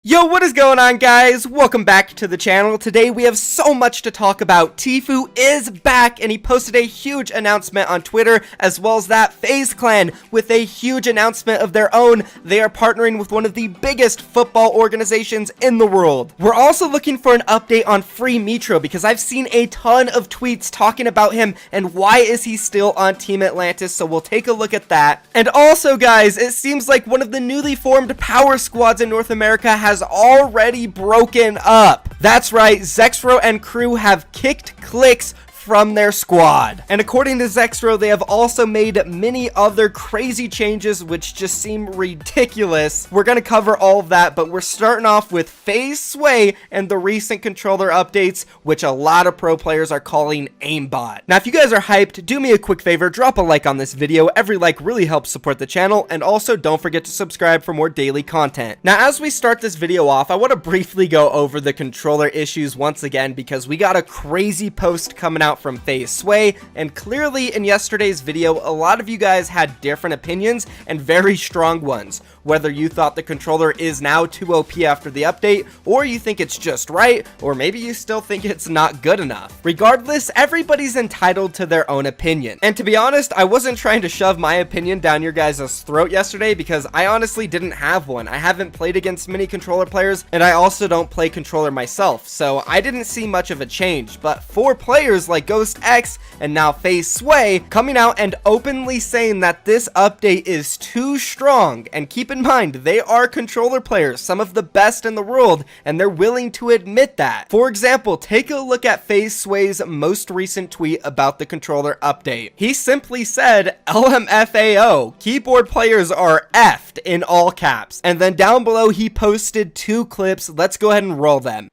Yo, what is going on, guys? Welcome back to the channel. Today we have so much to talk about. Tfue is back and he posted a huge announcement on Twitter, as well as that FaZe clan with a huge announcement of their own. They are partnering with one of the biggest football organizations in the world. We're also looking for an update on Free Mitro because I've seen a ton of tweets talking about him and why is he still on Team Atlantis, so we'll take a look at that. And also, guys, it seems like one of the newly formed power squads in North America has already broken up. That's right, ZexRow and crew have kicked Clix from their squad. And according to ZexRow, they have also made many other crazy changes which just seem ridiculous. We're gonna cover all of that, but we're starting off with Tfue and the recent controller updates, which a lot of pro players are calling aimbot. Now, if you guys are hyped, do me a quick favor, drop a like on this video. Every like really helps support the channel, and also don't forget to subscribe for more daily content. Now, as we start this video off, I want to briefly go over the controller issues once again because we got a crazy post coming out from Tfue, and clearly in yesterday's video a lot of you guys had different opinions and very strong ones, whether you thought the controller is now too OP after the update, or you think it's just right, or maybe you still think it's not good enough. Regardless, everybody's entitled to their own opinion, and to be honest, I wasn't trying to shove my opinion down your guys' throat yesterday because I honestly didn't have one. I haven't played against many controller players, and I also don't play controller myself, so I didn't see much of a change. But for players like Ghost X and now Tfue coming out and openly saying that this update is too strong, and keep in mind they are controller players, some of the best in the world, and they're willing to admit that. For example, take a look at Tfue's most recent tweet about the controller update. He simply said LMFAO, keyboard players are effed, in all caps, and then down below he posted two clips. Let's go ahead and roll them.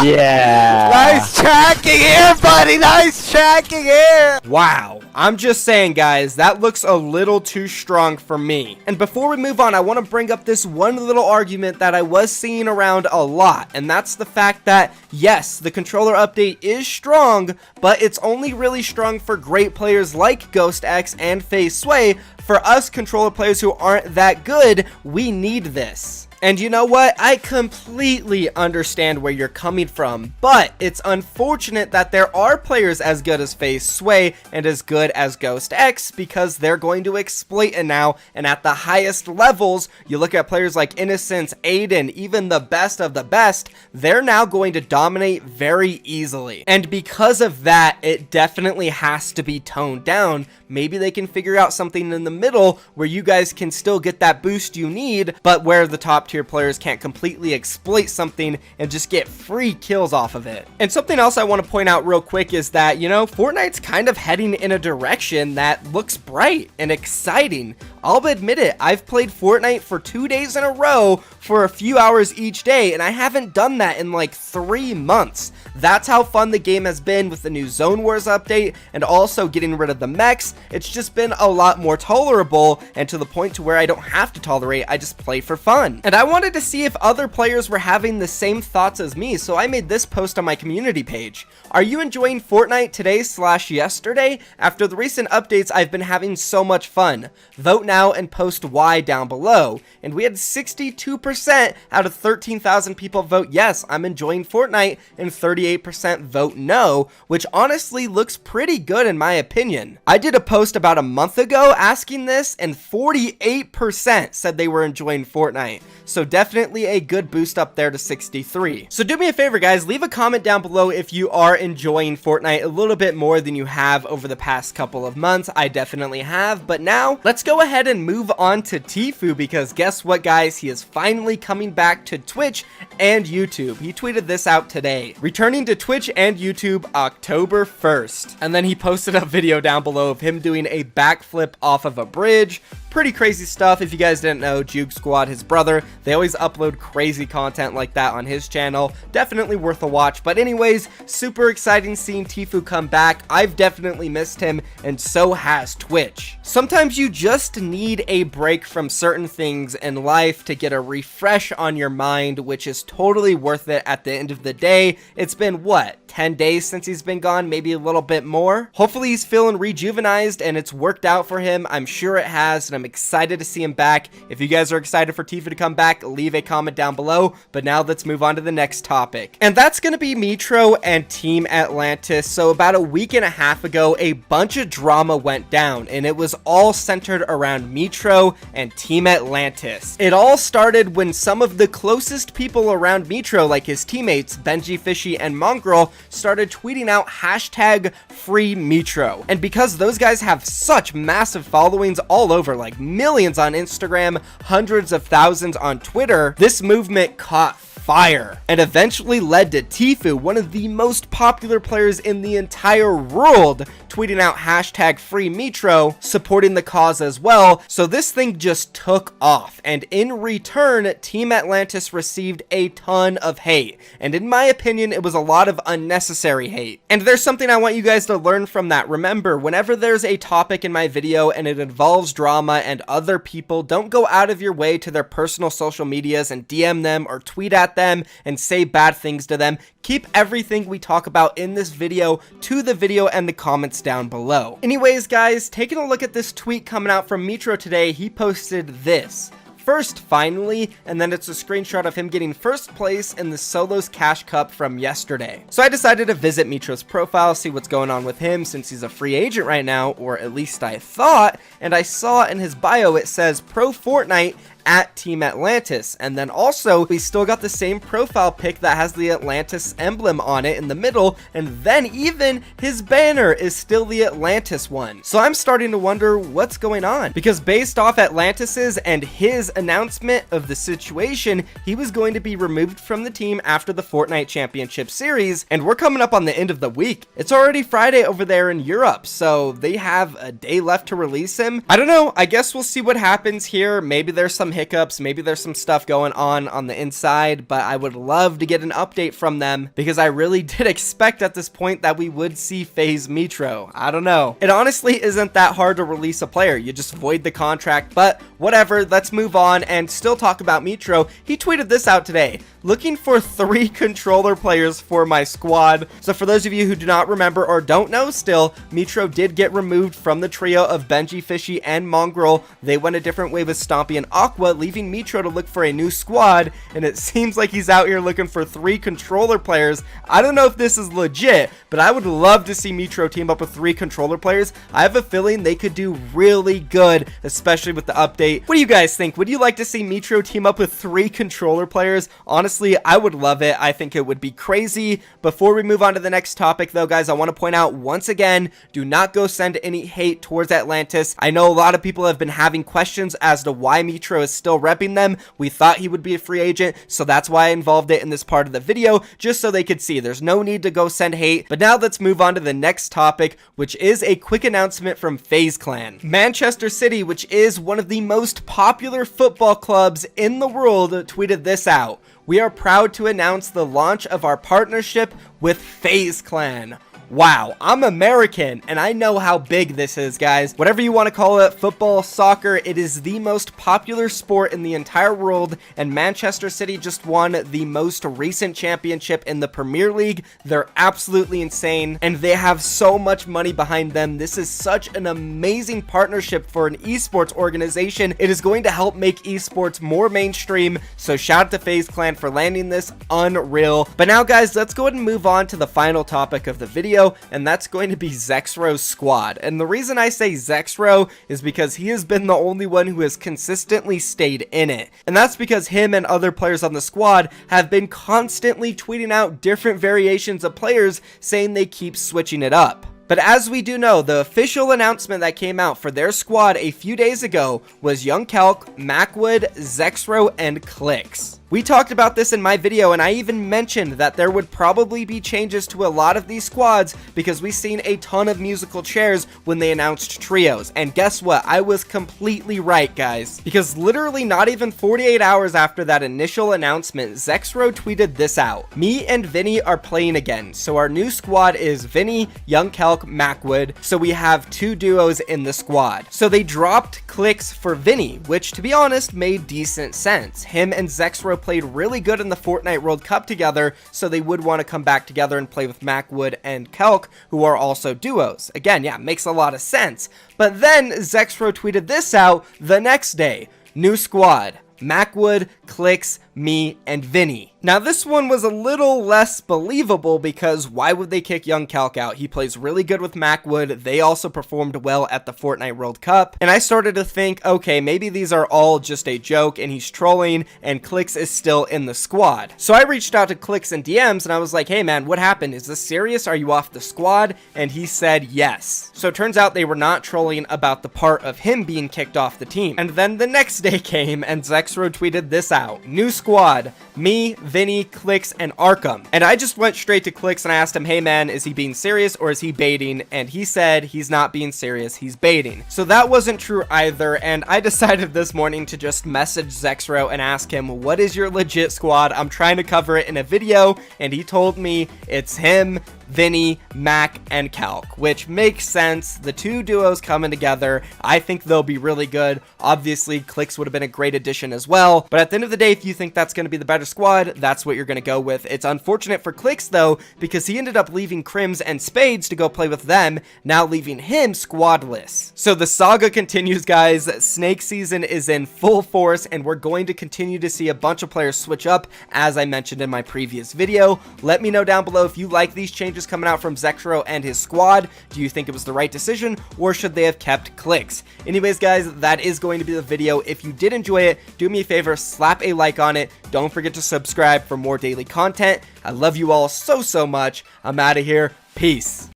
Yeah. Nice tracking here, buddy. Nice tracking here. Wow. I'm just saying, guys, that looks a little too strong for me. And before we move on, I want to bring up this one little argument that I was seeing around a lot, and that's the fact that, yes, the controller update is strong, but it's only really strong for great players like Ghost X and Tfue. For us controller players who aren't that good, we need this. And you know what? I completely understand where you're coming from, but it's unfortunate that there are players as good as Tfue and as good as Ghost X because they're going to exploit it now, and at the highest levels, you look at players like Innocence, Aiden, even the best of the best, they're now going to dominate very easily. And because of that, it definitely has to be toned down. Maybe they can figure out something in the middle where you guys can still get that boost you need, but where the top tier players can't completely exploit something and just get free kills off of it. And something else I want to point out real quick is that, you know, Fortnite's kind of heading in a direction that looks bright and exciting. I'll admit it, I've played Fortnite for 2 days in a row for a few hours each day, and I haven't done that in like 3 months. That's how fun the game has been with the new Zone Wars update and also getting rid of the mechs. It's just been a lot more tolerable, and to the point to where I don't have to tolerate, I just play for fun. And I wanted to see if other players were having the same thoughts as me, so I made this post on my community page. Are you enjoying Fortnite today/yesterday? After the recent updates, I've been having so much fun. Vote now and post why down below. And we had 62% out of 13,000 people vote yes, I'm enjoying Fortnite, and 38% vote no, which honestly looks pretty good in my opinion. I did a post about a month ago asking this, and 48% said they were enjoying Fortnite. So definitely a good boost up there to 63. So do me a favor, guys, leave a comment down below if you are enjoying Fortnite a little bit more than you have over the past couple of months. I definitely have, but now let's go ahead and move on to Tfue, because guess what, guys? He is finally coming back to Twitch and YouTube. He tweeted this out today, returning to Twitch and YouTube October 1st. And then he posted a video down below of him doing a backflip off of a bridge. pretty crazy stuff. If you guys didn't know, Juke Squad, his brother, they always upload crazy content like that on his channel. Definitely worth a watch. But anyways, super exciting seeing Tfue come back. I've definitely missed him, and so has Twitch. Sometimes you just need a break from certain things in life to get a refresh on your mind, which is totally worth it at the end of the day. It's been, what, 10 days since he's been gone, maybe a little bit more. Hopefully he's feeling rejuvenized and it's worked out for him. I'm sure it has, and I'm excited to see him back. If you guys are excited for Tfue to come back, leave a comment down below. But now let's move on to the next topic, and that's going to be Metro and Team Atlantis. So about a week and a half ago, a bunch of drama went down, and it was all centered around Metro and Team Atlantis. It all started when some of the closest people around Metro, like his teammates Benji, Fishy, and Mongrel, started tweeting out hashtag free Metro. And because those guys have such massive followings all over, like millions on Instagram, hundreds of thousands on Twitter, this movement caught fire and eventually led to Tfue, one of the most popular players in the entire world, tweeting out hashtag free Metro, supporting the cause as well. So this thing just took off, and in return, Team Atlantis received a ton of hate, and in my opinion, it was a lot of unnecessary hate. And there's something I want you guys to learn from that. Remember, whenever there's a topic in my video and it involves drama and other people, don't go out of your way to their personal social medias and DM them or tweet at them and say bad things to them. Keep everything we talk about in this video to the video and the comments down below. Anyways, guys, taking a look at this tweet coming out from Metro today, he posted this. First, finally, and then it's a screenshot of him getting first place in the Solos Cash Cup from yesterday. So I decided to visit Metro's profile, see what's going on with him since he's a free agent right now, or at least I thought, and I saw in his bio it says Pro Fortnite at Team Atlantis, and then also we still got the same profile pic that has the Atlantis emblem on it in the middle, and then even his banner is still the Atlantis one. So I'm starting to wonder what's going on, because based off Atlantis's and his announcement of the situation, he was going to be removed from the team after the Fortnite Championship Series, and we're coming up on the end of the week. It's already Friday over there in Europe, so they have a day left to release him. I don't know, I guess we'll see what happens here. Maybe there's some hiccups, maybe there's some stuff going on the inside, but I would love to get an update from them, because I really did expect at this point that we would see FaZe Metro. I don't know. It honestly isn't that hard to release a player. You just void the contract, but whatever, let's move on and still talk about Metro. He tweeted this out today. Looking for 3 controller players for my squad. So for those of you who do not remember or don't know still, Metro did get removed from the trio of Benji, Fishy, and Mongrel. They went a different way with Stompy and Aqua, leaving Metro to look for a new squad, and it seems like he's out here looking for 3 controller players. I don't know if this is legit, but I would love to see Metro team up with 3 controller players. I have a feeling they could do really good, especially with the update. What do you guys think? Would you like to see Metro team up with 3 controller players? Honestly, I would love it. I think it would be crazy. Before we move on to the next topic though, guys, I want to point out once again, do not go send any hate towards Atlantis. I know a lot of people have been having questions as to why Metro is still repping them. We thought he would be a free agent, so that's why I involved it in this part of the video, just so they could see. There's no need to go send hate. But now let's move on to the next topic, which is a quick announcement from FaZe Clan. Manchester City, which is one of the most popular football clubs in the world, tweeted this out. We are proud to announce the launch of our partnership with FaZe Clan. Wow, I'm American, and I know how big this is, guys. Whatever you want to call it, football, soccer, it is the most popular sport in the entire world, and Manchester City just won the most recent championship in the Premier League. They're absolutely insane, and they have so much money behind them. This is such an amazing partnership for an esports organization. It is going to help make esports more mainstream, so shout out to FaZe Clan for landing this. Unreal. But now, guys, let's go ahead and move on to the final topic of the video, and that's going to be ZexRow Squad. And the reason I say ZexRow is because he has been the only one who has consistently stayed in it. And that's because him and other players on the squad have been constantly tweeting out different variations of players, saying they keep switching it up. But as we do know, the official announcement that came out for their squad a few days ago was Young Kelk, Macwood, ZexRow, and Clix. We talked about this in my video, and I even mentioned that there would probably be changes to a lot of these squads because we've seen a ton of musical chairs when they announced trios. And guess what? I was completely right, guys, because literally not even 48 hours after that initial announcement, ZexRow tweeted this out. Me and Vinny are playing again. So our new squad is Vinny, Young Kelk, Macwood. So we have 2 duos in the squad. So they dropped Clix for Vinny, which to be honest made decent sense. Him and ZexRow played really good in the Fortnite World Cup together, so they would want to come back together and play with Macwood and Kelk, who are also duos. Again, yeah, makes a lot of sense. But then ZexRow tweeted this out the next day. New squad. Macwood, Clix, me, and Vinny. Now this one was a little less believable because why would they kick Young Kelk out? He plays really good with Macwood. They also performed well at the Fortnite World Cup. And I started to think, okay, maybe these are all just a joke and he's trolling and Clix is still in the squad. So I reached out to Clix in DMs and I was like, hey man, what happened? Is this serious? Are you off the squad? And he said yes. So it turns out they were not trolling about the part of him being kicked off the team. And then the next day came and ZexRow tweeted this out. New squad, me, Vinny, Clix, and Arkham. And I just went straight to Clix and I asked him, hey man, is he being serious or is he baiting? And he said he's not being serious, he's baiting. So that wasn't true either, and I decided this morning to just message ZexRow and ask him, what is your legit squad? I'm trying to cover it in a video, and he told me it's him, Vinny, Mac, and Kelk, which makes sense. The 2 duos coming together, I think they'll be really good. Obviously, Clix would have been a great addition as well, but at the end of the day, if you think that's going to be the better squad, that's what you're going to go with. It's unfortunate for Clix, though, because he ended up leaving Crims and Spades to go play with them, now leaving him squadless. So the saga continues, guys. Snake season is in full force, and we're going to continue to see a bunch of players switch up, as I mentioned in my previous video. Let me know down below if you like these changes coming out from ZexRow and his squad. Do you think it was the right decision, or should they have kept Clix? Anyways, guys, that is going to be the video. If you did enjoy it, do me a favor, slap a like on it. Don't forget to subscribe for more daily content. I love you all so much. I'm out of here. Peace.